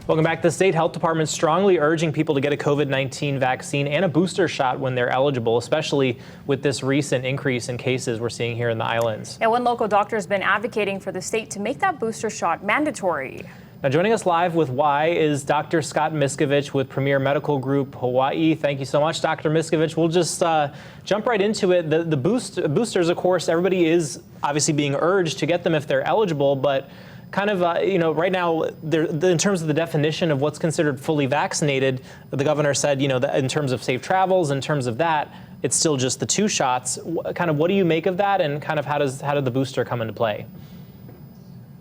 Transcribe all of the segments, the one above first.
Welcome back. The state health department strongly urging people to get a COVID-19 vaccine and a booster shot when they're eligible, especially with this recent increase in cases we're seeing here in the islands. Yeah, one local doctor has been advocating for the state to make that booster shot mandatory. Now, joining us live with why is Dr. Scott Miscovich with Premier Medical Group Hawaii. Thank you so much, Dr. Miscovich. We'll just jump right into it. The boosters, of course, everybody is obviously being urged to get them if they're eligible, but kind of, right now, in terms of the definition of what's considered fully vaccinated, the governor said, that in terms of safe travels, in terms of that, it's still just the 2 shots. Kind of what do you make of that, and kind of how did the booster come into play?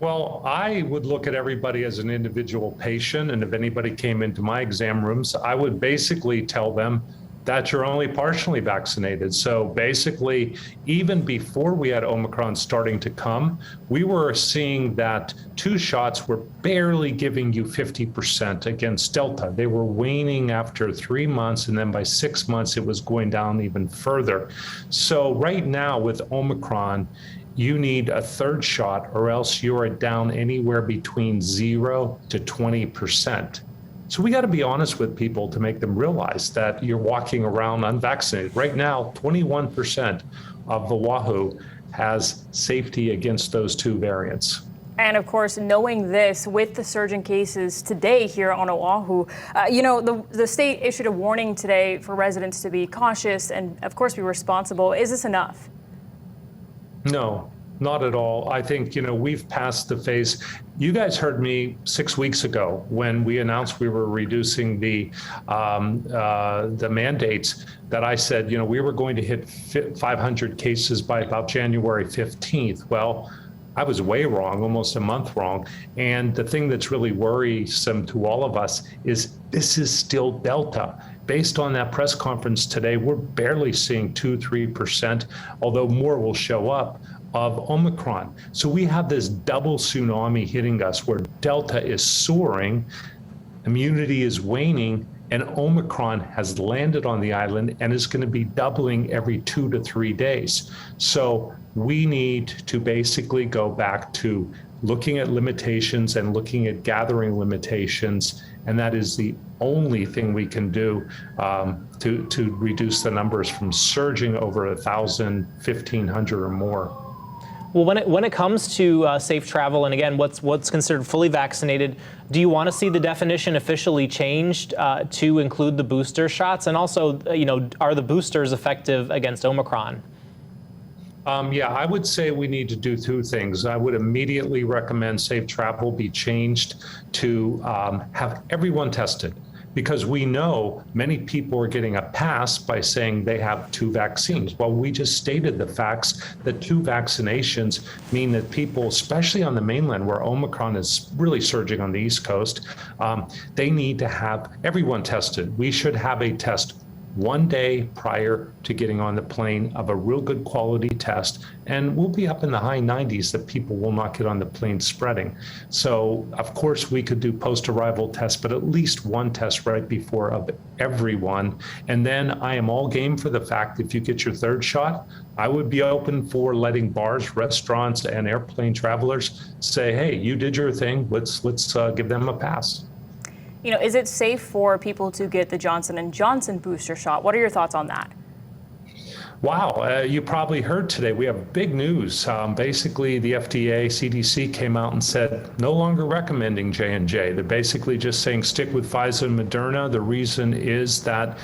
Well, I would look at everybody as an individual patient, and if anybody came into my exam rooms, I would basically tell them that you're only partially vaccinated. So basically, even before we had Omicron starting to come, we were seeing that 2 shots were barely giving you 50% against Delta. They were waning after 3 months, and then by 6 months, it was going down even further. So right now with Omicron, you need a 3rd shot, or else you are down anywhere between 0 to 20%. So we got to be honest with people to make them realize that you're walking around unvaccinated. Right now, 21% of Oahu has safety against those 2 variants. And of course, knowing this, with the surge in cases today here on Oahu, the state issued a warning today for residents to be cautious and, of course, be responsible. Is this enough? No, not at all. I think, we've passed the phase. You guys heard me 6 weeks ago when we announced we were reducing the mandates, that I said, we were going to hit 500 cases by about January 15th. Well, I was way wrong, almost a month wrong. And the thing that's really worrisome to all of us is this is still Delta. Based on that press conference today, we're barely seeing 2-3%, although more will show up, of Omicron. So we have this double tsunami hitting us where Delta is soaring, immunity is waning, and Omicron has landed on the island and is going to be doubling every 2 to 3 days. So we need to basically go back to looking at limitations and looking at gathering limitations. And that is the only thing we can do to reduce the numbers from surging over 1,000, 1,500 or more. Well, when it comes to safe travel, and again, what's considered fully vaccinated, do you want to see the definition officially changed to include the booster shots? And also, are the boosters effective against Omicron? Yeah, I would say we need to do 2 things. I would immediately recommend safe travel be changed to have everyone tested, because we know many people are getting a pass by saying they have 2 vaccines. Well, we just stated the facts that 2 vaccinations mean that people, especially on the mainland where Omicron is really surging on the East Coast, they need to have everyone tested. We should have a test 1 day prior to getting on the plane of a real good quality test, and we'll be up in the high 90s that people will not get on the plane spreading. So of course we could do post-arrival tests, but at least 1 test right before of everyone. And then I am all game for the fact if you get your 3rd shot, I would be open for letting bars, restaurants, and airplane travelers say, hey, you did your thing, let's give them a pass. Is it safe for people to get the Johnson & Johnson booster shot? What are your thoughts on that? Wow, you probably heard today, we have big news. Basically, the FDA, CDC came out and said, no longer recommending J&J. They're basically just saying stick with Pfizer and Moderna. The reason is that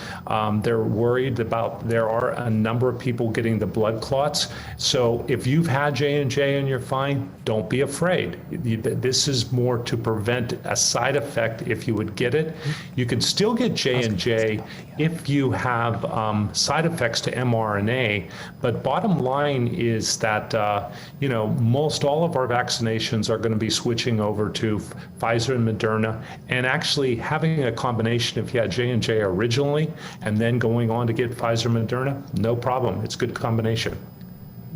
they're worried about, there are a number of people getting the blood clots. So if you've had J&J and you're fine, don't be afraid. This is more to prevent a side effect if you would get it. You can still get J&J if you have side effects to mRNA. But bottom line is that, most all of our vaccinations are going to be switching over to Pfizer and Moderna, and actually having a combination, if you had J&J originally and then going on to get Pfizer and Moderna, no problem. It's a good combination.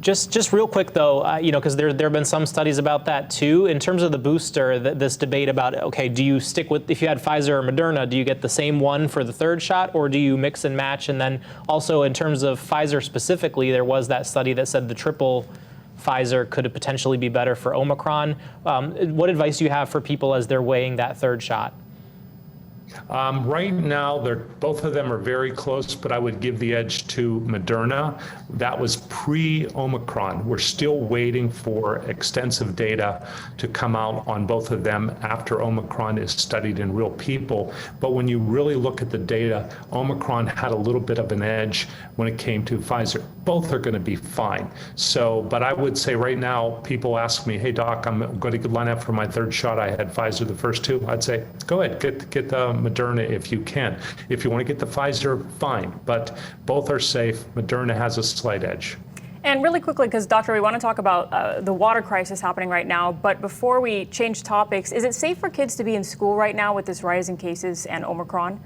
Just real quick, though, because there have been some studies about that, too. In terms of the booster, this debate about, okay, do you stick with, if you had Pfizer or Moderna, do you get the same one for the 3rd shot, or do you mix and match? And then also in terms of Pfizer specifically, there was that study that said the triple Pfizer could potentially be better for Omicron. What advice do you have for people as they're weighing that 3rd shot? Right now, both of them are very close, but I would give the edge to Moderna. That was pre-Omicron. We're still waiting for extensive data to come out on both of them after Omicron is studied in real people. But when you really look at the data, Omicron had a little bit of an edge when it came to Pfizer. Both are going to be fine. So, but I would say right now, people ask me, hey, doc, I'm going to line up for my third shot. I had Pfizer the first two. I'd say, go ahead, get the Moderna if you can. If you want to get the Pfizer, fine. But both are safe. Moderna has a slight edge. And really quickly, because Doctor, we want to talk about the water crisis happening right now. But before we change topics, is it safe for kids to be in school right now with this rise in cases and Omicron?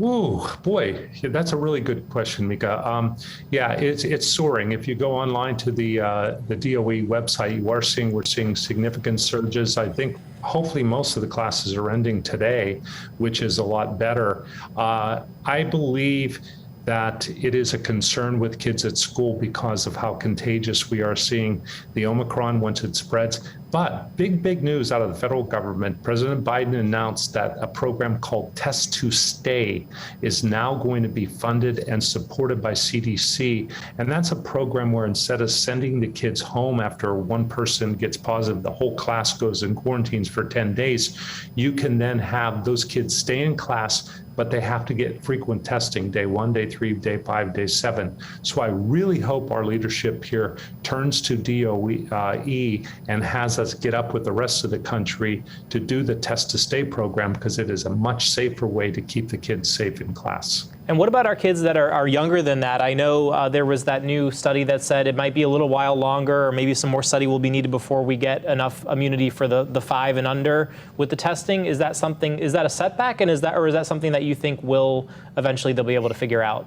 Ooh, boy, that's a really good question, Mika. Yeah, it's soaring. If you go online to the DOE website, we're seeing significant surges. I think hopefully most of the classes are ending today, which is a lot better. I believe that it is a concern with kids at school because of how contagious we are seeing the Omicron once it spreads. But big news out of the federal government. President Biden announced that a program called Test to Stay is now going to be funded and supported by CDC. And that's a program where instead of sending the kids home after one person gets positive, the whole class goes in quarantines for 10 days, you can then have those kids stay in class, but they have to get frequent testing, day 1, day 3, day 5, day 7. So I really hope our leadership here turns to DOE and has us get up with the rest of the country to do the Test to Stay program, because it is a much safer way to keep the kids safe in class. And what about our kids that are younger than that? I know there was that new study that said it might be a little while longer, or maybe some more study will be needed before we get enough immunity for the 5 and under with the testing. Is that a setback, and is that something that you think will eventually they'll be able to figure out?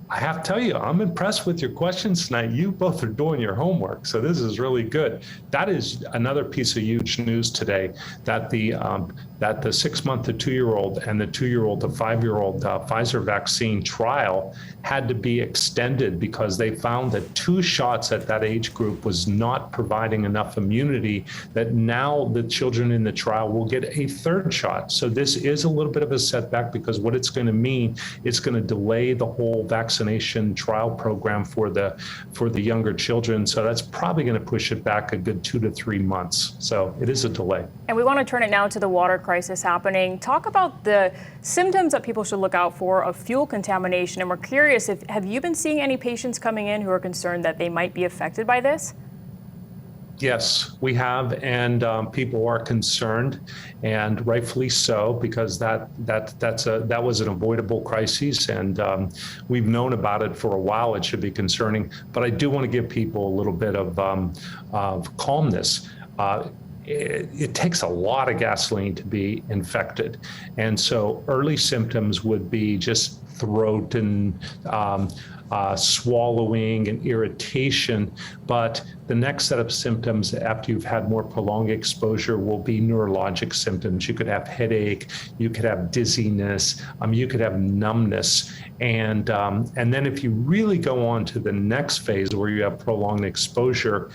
I have to tell you, I'm impressed with your questions tonight. You both are doing your homework, so this is really good. That is another piece of huge news today, that the 6-month to 2-year-old and the 2-year-old to 5-year-old Pfizer vaccine trial had to be extended because they found that 2 shots at that age group was not providing enough immunity, that now the children in the trial will get a 3rd shot. So this is a little bit of a setback, because what it's going to mean, it's going to delay the whole vaccination trial program for the younger children. So that's probably going to push it back a good 2 to 3 months. So it is a delay. And we want to turn it now to the water crisis happening. Talk about the symptoms that people should look out for of fuel contamination. And we're curious, have you been seeing any patients coming in who are concerned that they might be affected by this? Yes, we have, and people are concerned, and rightfully so, because that was an avoidable crisis, and we've known about it for a while. It should be concerning, but I do want to give people a little bit of calmness. It takes a lot of gasoline to be infected, and so early symptoms would be just throat and swallowing and irritation, but the next set of symptoms after you've had more prolonged exposure will be neurologic symptoms. You could have headache, you could have dizziness, you could have numbness, and then if you really go on to the next phase where you have prolonged exposure,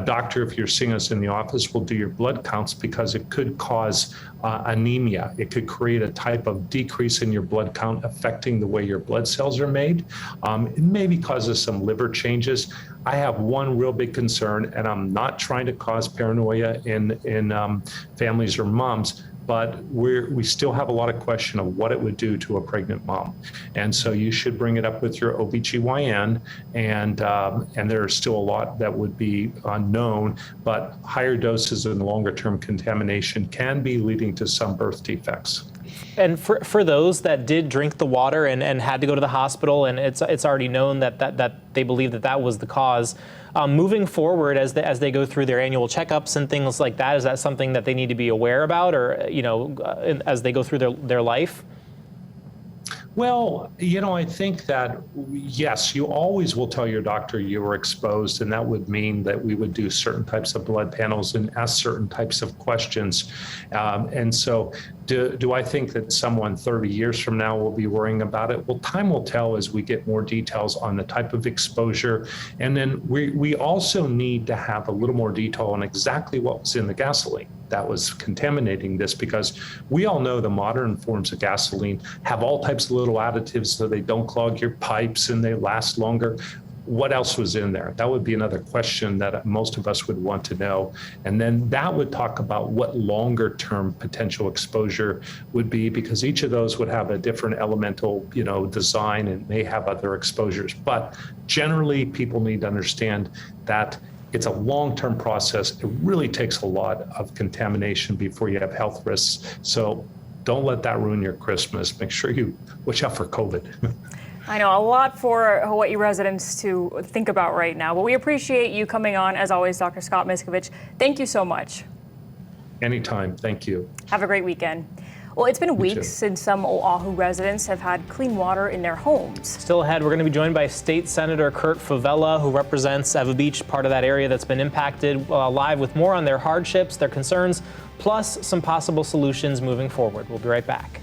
doctor, if you're seeing us in the office, will do your blood counts, because it could cause anemia. It could create a type of decrease in your blood count, affecting the way your blood cells are made. It maybe causes some liver changes. I have one real big concern, and I'm not trying to cause paranoia in families or moms, but we still have a lot of question of what it would do to a pregnant mom. And so you should bring it up with your OBGYN, and there's still a lot that would be unknown, but higher doses and longer term contamination can be leading to some birth defects. And for those that did drink the water and had to go to the hospital, and it's already known that they believe that was the cause, moving forward as they go through their annual checkups and things like that, is that something that they need to be aware about, or as they go through their life? Well, I think that, yes, you always will tell your doctor you were exposed, and that would mean that we would do certain types of blood panels and ask certain types of questions. And so do I think that someone 30 years from now will be worrying about it? Well, time will tell as we get more details on the type of exposure. And then we also need to have a little more detail on exactly what was in the gasoline. that was contaminating this, because we all know the modern forms of gasoline have all types of little additives so they don't clog your pipes and they last longer. What else was in there? That would be another question that most of us would want to know. And then that would talk about what longer term potential exposure would be, because each of those would have a different elemental, design and may have other exposures. But generally, people need to understand that it's a long-term process. It really takes a lot of contamination before you have health risks. So don't let that ruin your Christmas. Make sure you watch out for COVID. I know, a lot for Hawaii residents to think about right now, but we appreciate you coming on, as always, Dr. Scott Miscovich. Thank you so much. Anytime. Thank you. Have a great weekend. Well, it's been weeks since some Oahu residents have had clean water in their homes. Still ahead, we're going to be joined by State Senator Kurt Favela, who represents Ewa Beach, part of that area that's been impacted, live with more on their hardships, their concerns, plus some possible solutions moving forward. We'll be right back.